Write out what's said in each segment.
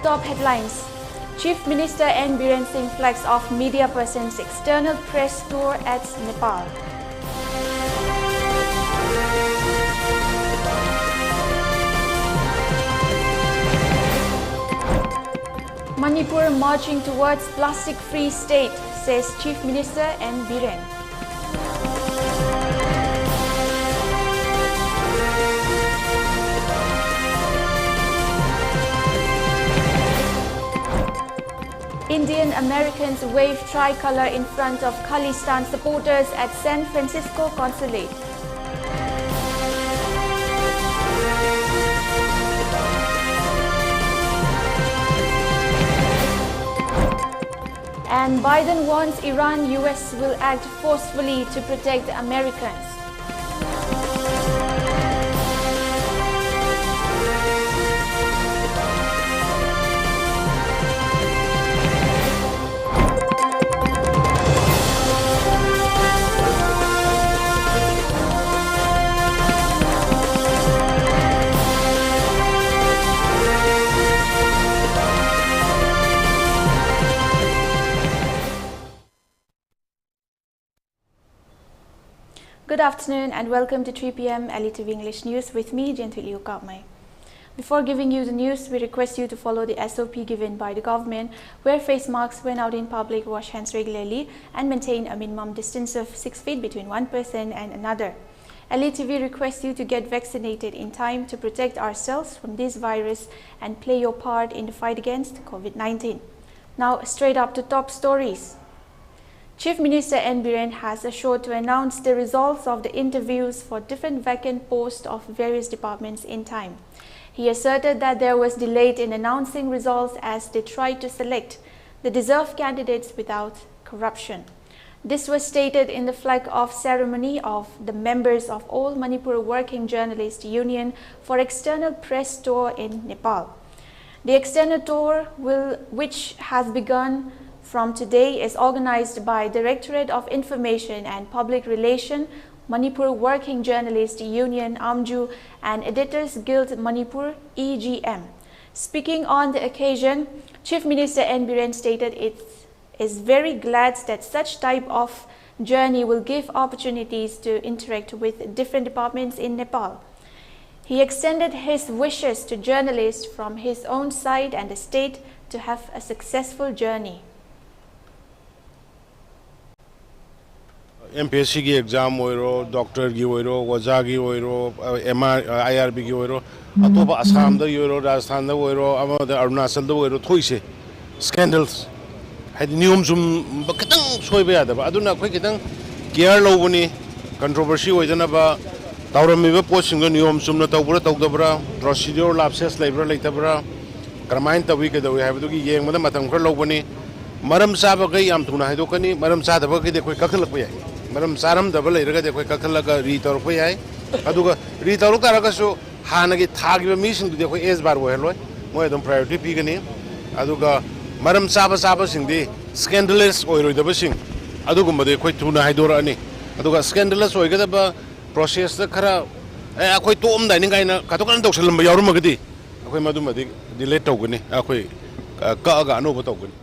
top headlines. Chief Minister N. Biren Singh flags off media person's external press tour at Nepal. Manipur marching towards plastic-free state, says Chief Minister N. Biren. Indian Americans wave tricolor in front of Khalistan supporters at San Francisco Consulate. And Biden warns Iran-US will act forcefully to protect Americans. Good afternoon and welcome to 3 p.m. ELITETV English News with me, Jianthuiliu, Kahmei. Before giving you the news, we request you to follow the SOP given by the government, wear face masks when out in public, wash hands regularly, and maintain a minimum distance of 6 feet between one person and another. ELITETV requests you to get vaccinated in time to protect ourselves from this virus and play your part in the fight against COVID-19. Now, straight up to top stories. Chief Minister N. Biren has assured to announce the results of the interviews for different vacant posts of various departments in time. He asserted that there was delay in announcing results as they tried to select the deserved candidates without corruption. This was stated in the flag-off ceremony of the members of All Manipur Working Journalists Union for External Press Tour in Nepal. The external tour, which has begun from today, is organized by Directorate of Information and Public Relations, Manipur Working Journalists Union AMJU, and Editors Guild Manipur EGM. Speaking on the occasion, Chief Minister N. Biren stated it is very glad that such type of journey will give opportunities to interact with different departments in Nepal. He extended his wishes to journalists from his own side and the state to have a successful journey. MPSC की exam होइरो doctor की होइरो वजा की होइरो IRB की होइरो अतोप असम द होइरो राजस्थान द होइरो अमद अरुणाचल द होइरो थोइसे स्कैंडल्स है नियम जुम खतंग सोइबे यादबा अदुना खै खतंग केयर लौबनी कंट्रोवर्सी होइदनबा तौरमिबा पोस्टिंग नियम जुमना तौबरा तौदबरा प्रोसीड्यूर लैप्सेस लेब्रा लेतबरा करमाइन तबि केदवे हाबदुगी येंगमदा मतम खर लौबनी मरम चाबगै याम थुना हाइदोकनी मरम चादबगै देखै कखलक याय मरम चारम दबल लेरगा देखै कखलक रितौरक याय अदुगा रितौरक तारगसु हानगी थागिबा मिसिंग देखै एज बार होहलोय मोय एकदम प्रायोरिटी पिगनी अदुगा मरम चाबा सिंगदि स्कैंडलस ओइरोइदबसिंग अदुगुमदे खै थुना हाइदोरअनी अदुगा स्कैंडलस ओइगदबा प्रोसेस द खरा अखै तोम दाइनि गाइना कातोकन तौसलम यावरमगदि अखै मदुमदि डिलीट तौगनी अखै कागा अनोबो तौगनी.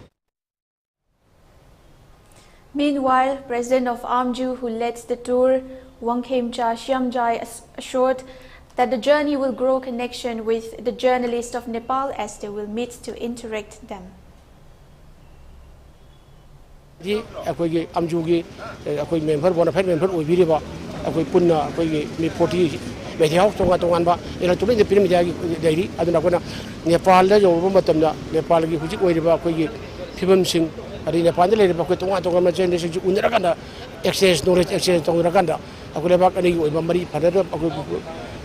Meanwhile, President of AMJU, who led the tour, Wangkhemcha Shyamjai, assured that the journey will grow connection with the journalists of Nepal as they will meet to interact them. Member bonafide member oibiriba akoi punna akoi mi 40 media tonga ba ila tuli de media dairi aduna kona Nepal da yoba matamda Nepal gi hujik oiriba akoi phibam sing ari Nepal da leriba akoi tonga ma generation ji unra kanda exchange knowledge exchange tonga kanda akoi leba ani oiba mari phadada akoi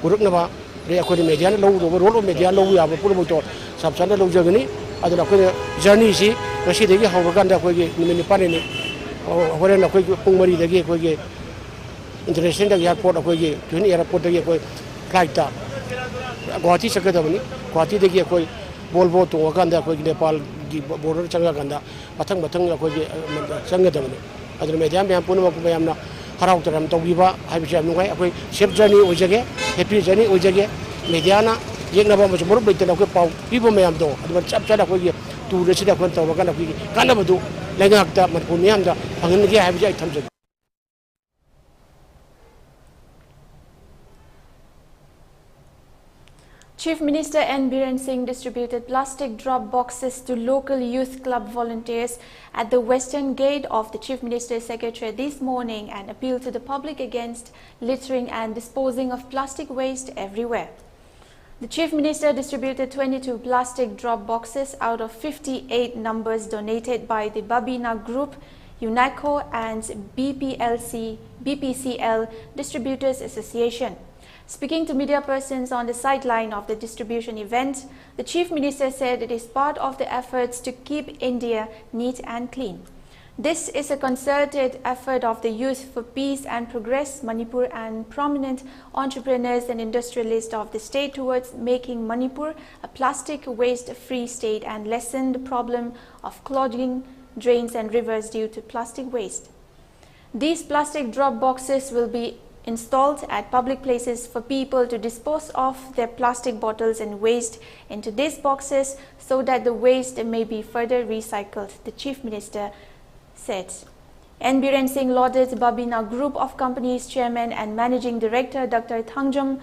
gurukna ba re akoi media lo role media lo ya ba puro to sabsana lo jagani aduna akoi journey si Rasi degi hawa kanda akoi gi Nepal ni Horen akoi pungmari dagi akoi gi international dagi airport akoi gi twin airport dagi akoi flight ta Guwahati sakadabani Guwahati dagi akoi Volvo to kanda akoi gi Nepal gi border changa kanda mathang akoi gi changadabani aduna media me punu ma yamna harau taram tawbiba haibisi amngai akoi safe journey ojage happy journey ojage media na ꯌꯦꯡꯅꯕ ꯑꯃꯁꯨꯡ ꯃꯔꯨꯞ ꯂꯩꯇꯅ ꯑꯩꯈꯣꯏ ꯄꯥꯎ ꯄꯤꯕ ꯃꯌꯥꯝꯗꯣ ꯑꯗꯨꯃꯥꯏꯅ ꯆꯞ ꯆꯥꯅ ꯑꯩꯈꯣꯏꯒꯤ ꯇꯨꯔ ꯑꯁꯤꯗ ꯑꯩꯈꯣꯏꯅ ꯇꯧꯔꯀꯥꯟꯗ ꯑꯩꯈꯣꯏꯒꯤ ꯀꯥꯟꯅꯕꯗꯨ ꯂꯩꯉꯥꯛꯇ ꯃꯅꯤꯄꯨꯔ ꯃꯤꯌꯥꯝꯗ ꯐꯪꯍꯟꯒꯦ ꯍꯥꯏꯕꯁꯤ ꯑꯩ ꯊꯝꯖꯒꯦ. Chief Minister N. Biren Singh distributed plastic drop boxes to local youth club volunteers at the western gate of the Chief Minister's Secretariat this morning and appealed to the public against littering and disposing of plastic waste everywhere. The Chief Minister distributed 22 plastic drop boxes out of 58 numbers donated by the Babina Group, UNICO and BPCL Distributors Association. Speaking to media persons on the sideline of the distribution event, the Chief Minister said it is part of the efforts to keep India neat and clean. This is a concerted effort of the Youth for Peace and Progress, Manipur, and prominent entrepreneurs and industrialists of the state towards making Manipur a plastic waste-free state and lessen the problem of clogging drains and rivers due to plastic waste. These plastic drop boxes will be installed at public places for people to dispose of their plastic bottles and waste into these boxes so that the waste may be further recycled, the Chief Minister said. N. Biren Singh lauded Babina Group of Companies Chairman and Managing Director Dr. Thangjam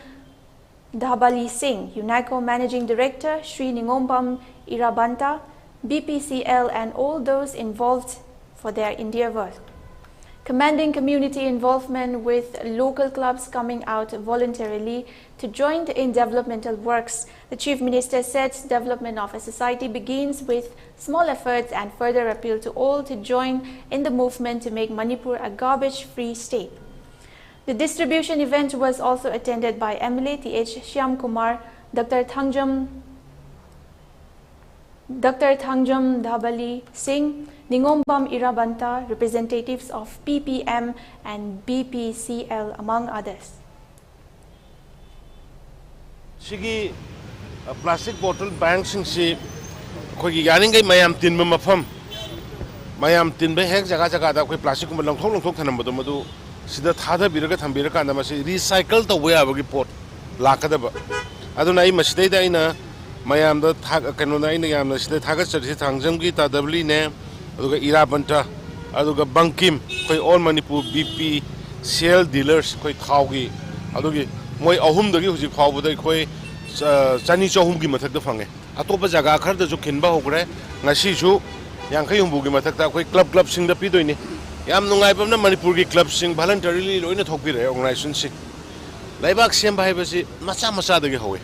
Dhabali Singh, UNICO Managing Director Sri Ningombam Irabanta, BPCL and all those involved for their endeavor. Commanding community involvement with local clubs coming out voluntarily to join in developmental works, the Chief Minister said development of a society begins with small efforts and further appeal to all to join in the movement to make Manipur a garbage-free state. The distribution event was also attended by MLA T.H. Shyam Kumar, Dr. Thangjam Dhabali Singh, Ningombam Irabanta, representatives of PPM and BPCL, among others. Sigi plastic bottle banks si koi yaning gai mayam tin mafam mayam tin be hek jaga jaga da koi plastic kum long thok thanam bodo madu sida thada biraga thambira ka na masi recycle to we abagi pot lakada ba aduna ai masdai da ina mayam da kanu na ina yam na sida thaga chari thangjam gi ta dabli ne aduga irabanta aduga bankim koi all Manipur BP sale dealers koi thawgi adugi moi ahum dagi huji phawbu dai koi chani chahum gi mathak da phange atopa jaga khar da ju khinba hogre ngasi ju yangkhai humbu gi mathak da koi club sing da pi doini yam nungai bam na Manipur gi club sing voluntarily loina thokpi re organization si laibak sem bhai basi macha macha dagi howe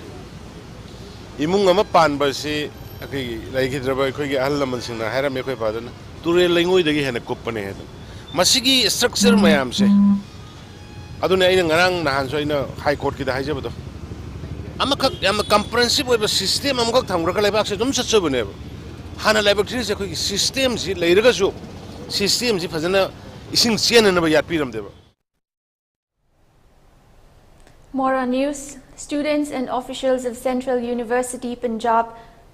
imung ama pan basi akai laigidra khoi gi ahal laman sing na haira me khoi padana ture lengoi dagi hena kupane he masigi structure mayam se aduna ina ngarang nahan so ina high court ki da haijabado amakak am comprehensive oiba system amkak thamgra ka laibak se dum satsobune hana laibak thri se khoi system si leiraga su system si phajana ising chen na ba yapiram deba. More on news. Students and officials of Central University Punjab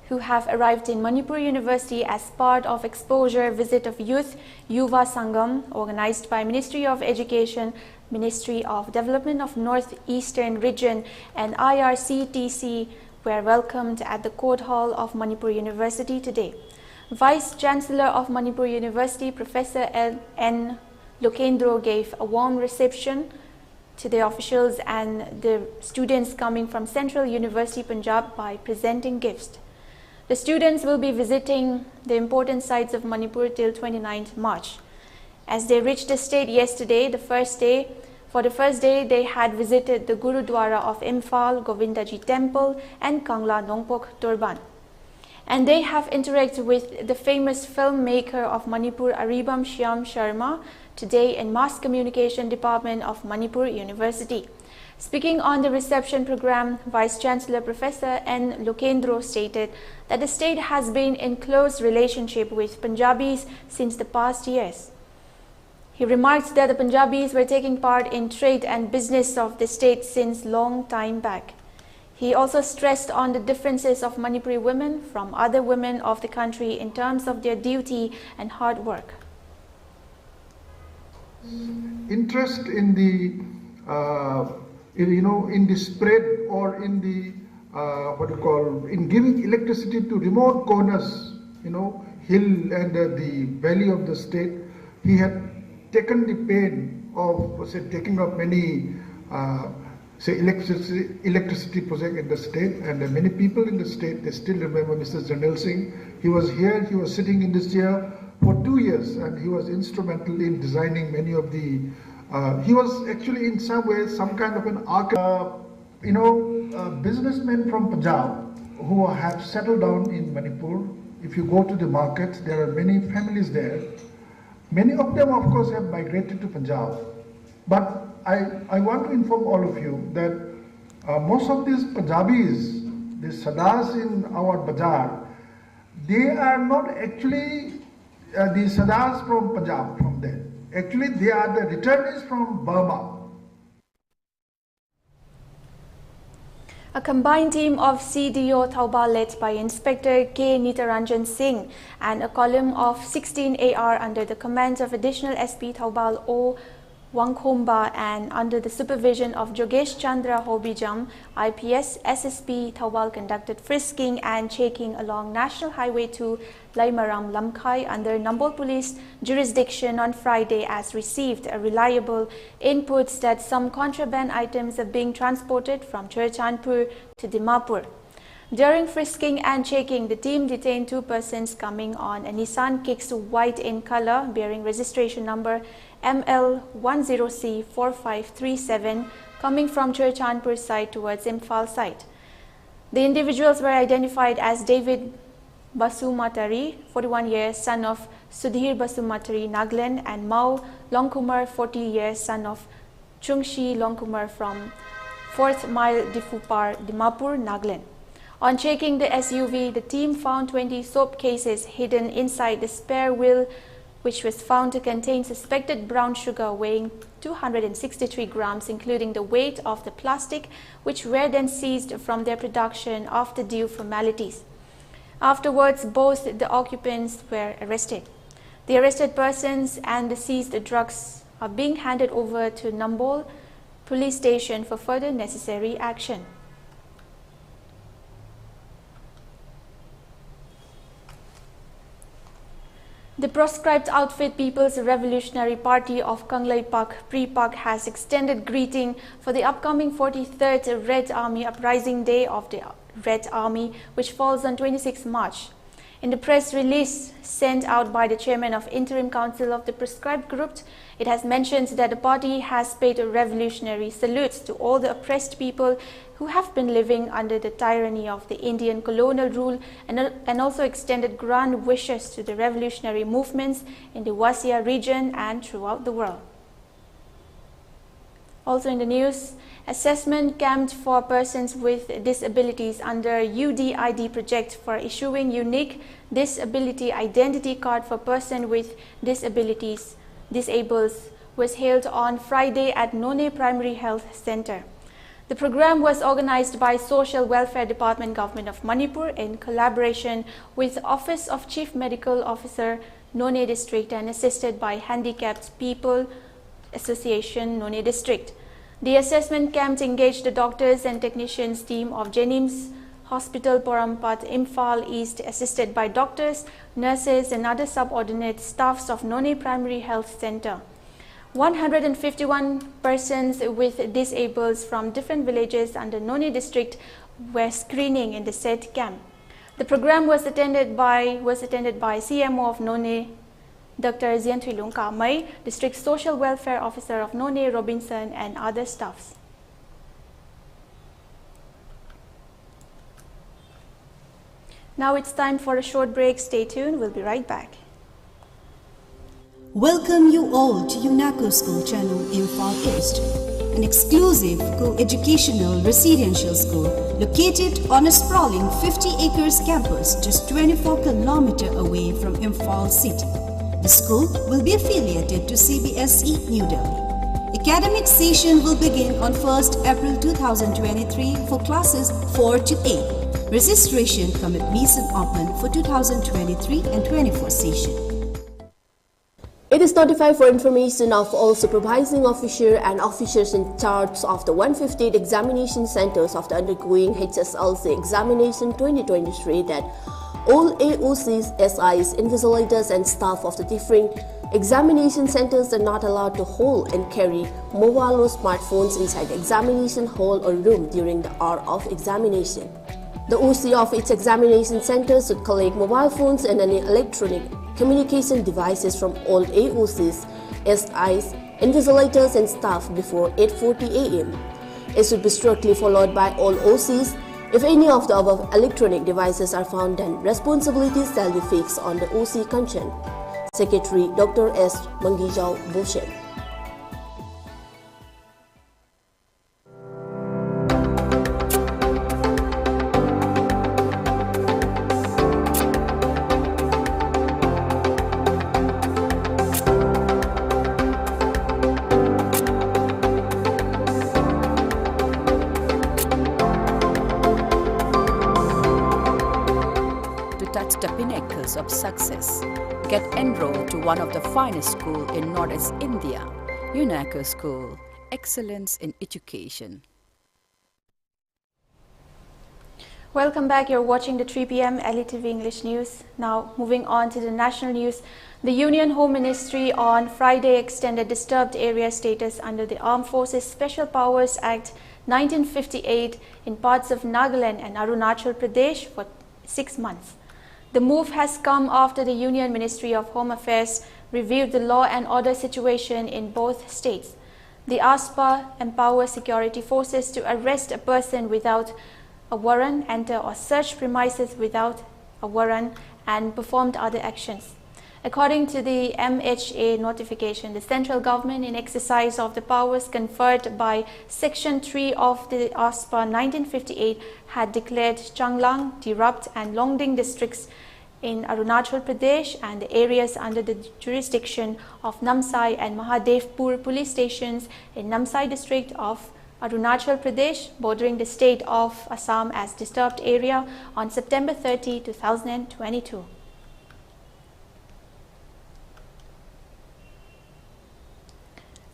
who have arrived in Manipur University as part of exposure visit of youth Yuva Sangam organized by Ministry of Education, Ministry of Development of North Eastern Region and IRCTC were welcomed at the Court Hall of Manipur University today. Vice Chancellor of Manipur University, Professor N. Lokendro gave a warm reception to the officials and the students coming from Central University Punjab by presenting gifts. The students will be visiting the important sites of Manipur till 29th March. As they reached the state yesterday, for the first day, they had visited the Gurudwara of Imphal, Govindaji Temple and Kangla Nongpok Turban. And they have interacted with the famous filmmaker of Manipur, Aribam Shyam Sharma, today in Mass Communication Department of Manipur University. Speaking on the reception program, Vice Chancellor Professor N. Lokendro stated that the state has been in close relationship with Punjabis since the past years. He remarked that the Punjabis were taking part in trade and business of the state since long time back. He also stressed on the differences of Manipuri women from other women of the country in terms of their duty and hard work. Interest in the in the spread or in the what you call, in giving electricity to remote corners, hill and the valley of the state. He had taken the pain of, taking up many, electricity project in the state, and many people in the state, they still remember Mr. Janil Singh. He was here, he was sitting in this chair for 2 years, and he was instrumental in designing many of the, he was actually in some ways some kind of an architect. Businessmen from Punjab who have settled down in Manipur, if you go to the markets, there are many families there. Many of them, of course, have migrated to Punjab. But I want to inform all of you that most of these Punjabis, these Sardars in our bazaar, they are not actually the Sardars from Punjab, from there. Actually, they are the returnees from Burma. A combined team of CDO Taubal led by Inspector K. Nitaranjan Singh and a column of 16 AR under the command of Additional SP Taubal O. Wangkhomba and under the supervision of Jogesh Chandra Hobijam, IPS SSP Taubal conducted frisking and checking along National Highway 2 Laimaram Lamkhai under Nambol Police jurisdiction on Friday as received a reliable inputs that some contraband items are being transported from Churchandpur to Dimapur. During frisking and checking, the team detained 2 persons coming on a Nissan Kicks white in color bearing registration number ML10C4537 coming from Churchandpur side towards Imphal side. The individuals were identified as David Basumatari, 41 years, son of Sudhir Basumatari, Nagaland, and Mao Longkumar, 40 years, son of Chungshi Longkumar from 4th Mile Difupar, Dimapur, Nagaland. On checking the SUV, the team found 20 soap cases hidden inside the spare wheel, which was found to contain suspected brown sugar weighing 263 grams, including the weight of the plastic, which were then seized from their production after due formalities. Afterwards, both the occupants were arrested. The arrested persons and the seized drugs are being handed over to Nambol Police Station for further necessary action. The proscribed outfit People's Revolutionary Party of Kanglaipak Pripak has extended greeting for the upcoming 43rd Red Army Uprising Day of the Red Army, which falls on 26 March. In the press release sent out by the chairman of Interim Council of the proscribed group, it has mentioned that the party has paid a revolutionary salute to all the oppressed people who have been living under the tyranny of the Indian colonial rule and also extended grand wishes to the revolutionary movements in the Wasia region and throughout the world. Also in the news, assessment camp for persons with disabilities under UDID project for issuing unique disability identity card for person with disabilities disables was held on Friday at None Primary Health Center. The program was organized by Social Welfare Department Government of Manipur in collaboration with the Office of Chief Medical Officer, None District, and assisted by Handicapped People Association, None District. The assessment camp engaged the doctors and technicians team of Jenims Hospital Porampat, Imphal East, assisted by doctors, nurses, and other subordinate staffs of None Primary Health Center. 151 persons with disables from different villages under None District were screening in the said camp. The program was attended by CMO of None, Dr. Jianthuiliu Kahmei, District Social Welfare Officer of None Robinson, and other staffs. Now it's time for a short break. Stay tuned. We'll be right back. Welcome you all to UNACO School Channel Imphal East, an exclusive co-educational residential school located on a sprawling 50 acres campus just 24 kilometers away from Imphal city. The school will be affiliated to CBSE New Delhi. Academic session will begin on 1st April 2023 for classes 4 to 8. Registration come at Mason open for 2023 and 24 session. It is notified for information of all supervising officer and officers in charge of the 158 examination centers of the undergoing HSLC examination 2023 that all AOCs, SIs, invigilators and staff of the different examination centers are not allowed to hold and carry mobile or smartphones inside the examination hall or room during the hour of examination. The OC of each examination center should collect mobile phones and any electronic communication devices from all AOCs, SIs, invigilators and staff before 8:40 a.m. It should be strictly followed by all OCs. If any of the above electronic devices are found, then responsibilities shall be fixed on the OC concerned. Secretary Dr. S. Mangijau Boshet. The pinnacles of success. Get enrolled to one of the finest schools in Northeast India, UNACO School, Excellence in Education. Welcome back. You're watching the 3 p.m. ELITETV English News. Now, moving on to the national news. The Union Home Ministry on Friday extended disturbed area status under the Armed Forces Special Powers Act 1958 in parts of Nagaland and Arunachal Pradesh for 6 months. The move has come after the Union Ministry of Home Affairs reviewed the law and order situation in both states. The ASPA empowers security forces to arrest a person without a warrant, enter or search premises without a warrant, and performed other actions. According to the MHA notification, the central government, in exercise of the powers conferred by Section 3 of the ASPA 1958, had declared Changlang, Tirap and Longding districts in Arunachal Pradesh and the areas under the jurisdiction of Namsai and Mahadevpur police stations in Namsai district of Arunachal Pradesh, bordering the state of Assam, as disturbed area on September 30, 2022.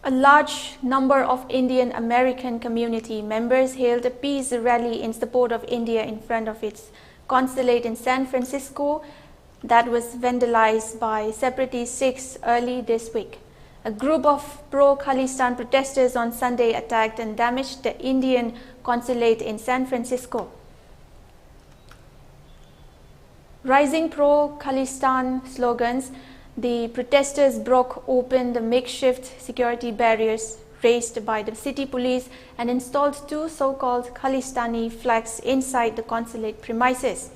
A large number of Indian American community members held a peace rally in support of India in front of its consulate in San Francisco that was vandalized by separatist Sikhs early this week. A group of pro-Khalistan protesters on Sunday attacked and damaged the Indian consulate in San Francisco. Rising pro-Khalistan slogans, the protesters broke open the makeshift security barriers raised by the city police and installed 2 so-called Khalistani flags inside the consulate premises.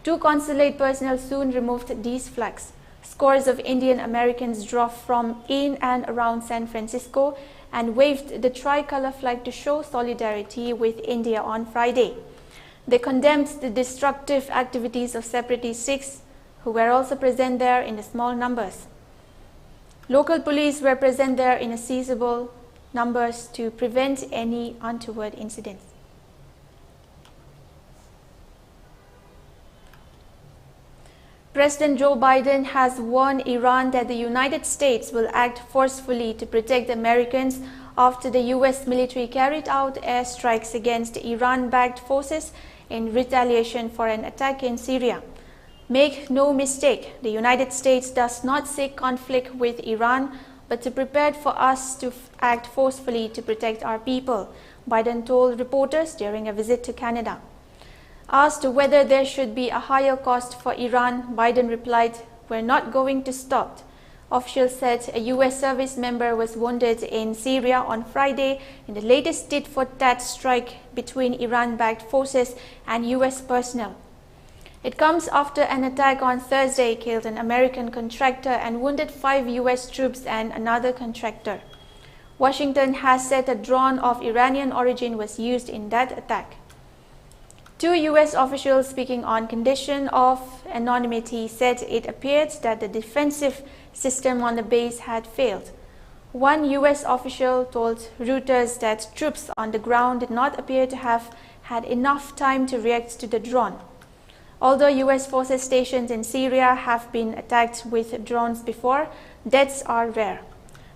2 consulate personnel soon removed these flags. Scores of Indian Americans drove from in and around San Francisco and waved the tricolor flag to show solidarity with India on Friday. They condemned the destructive activities of separatist Sikhs, who were also present there in small numbers. Local police were present there in sizable numbers to prevent any untoward incidents. President Joe Biden has warned Iran that the United States will act forcefully to protect Americans after the U.S. military carried out airstrikes against Iran-backed forces in retaliation for an attack in Syria. Make no mistake, the United States does not seek conflict with Iran, but to prepare for us to act forcefully to protect our people, Biden told reporters during a visit to Canada. Asked whether there should be a higher cost for Iran, Biden replied, "We're not going to stop." Officials said a U.S. service member was wounded in Syria on Friday in the latest tit-for-tat strike between Iran-backed forces and U.S. personnel. It comes after an attack on Thursday killed an American contractor and wounded 5 U.S. troops and another contractor. Washington has said a drone of Iranian origin was used in that attack. 2 U.S. officials speaking on condition of anonymity said it appeared that the defensive system on the base had failed. One U.S. official told Reuters that troops on the ground did not appear to have had enough time to react to the drone. Although US forces stationed in Syria have been attacked with drones before, deaths are rare.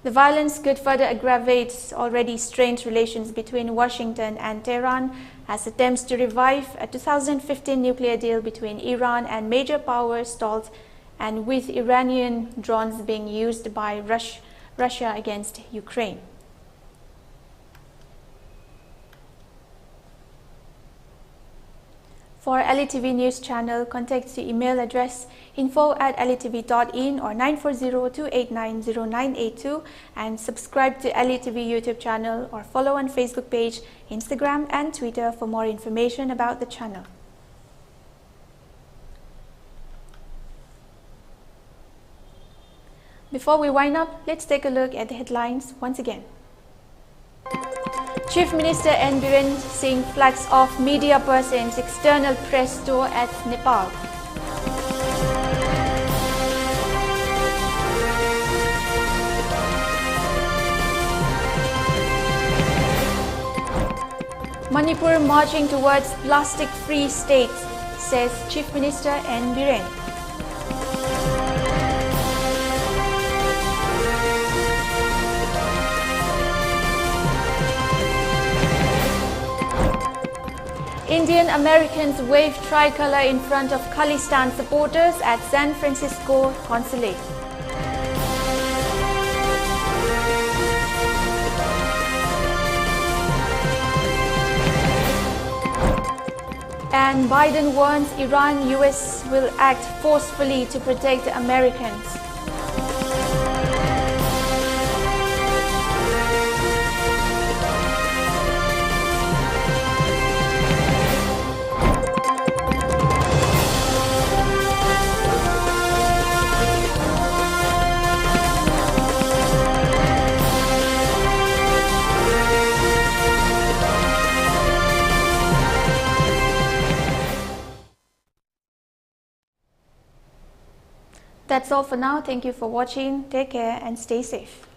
The violence could further aggravate already strained relations between Washington and Tehran as attempts to revive a 2015 nuclear deal between Iran and major powers stalled, and with Iranian drones being used by Russia against Ukraine. For ELITETV News Channel, contact the email address info@elitv.in or 940-289-0982 and subscribe to ELITETV YouTube channel or follow on Facebook page, Instagram and Twitter for more information about the channel. Before we wind up, let's take a look at the headlines once again. Chief Minister N. Biren Singh flags off media person's external press tour at Nepal. Manipur marching towards plastic-free state, says Chief Minister N. Biren. Indian Americans wave tricolor in front of Khalistan supporters at San Francisco consulate. And Biden warns Iran, US will act forcefully to protect Americans. That's all for now. Thank you for watching. Take care and stay safe.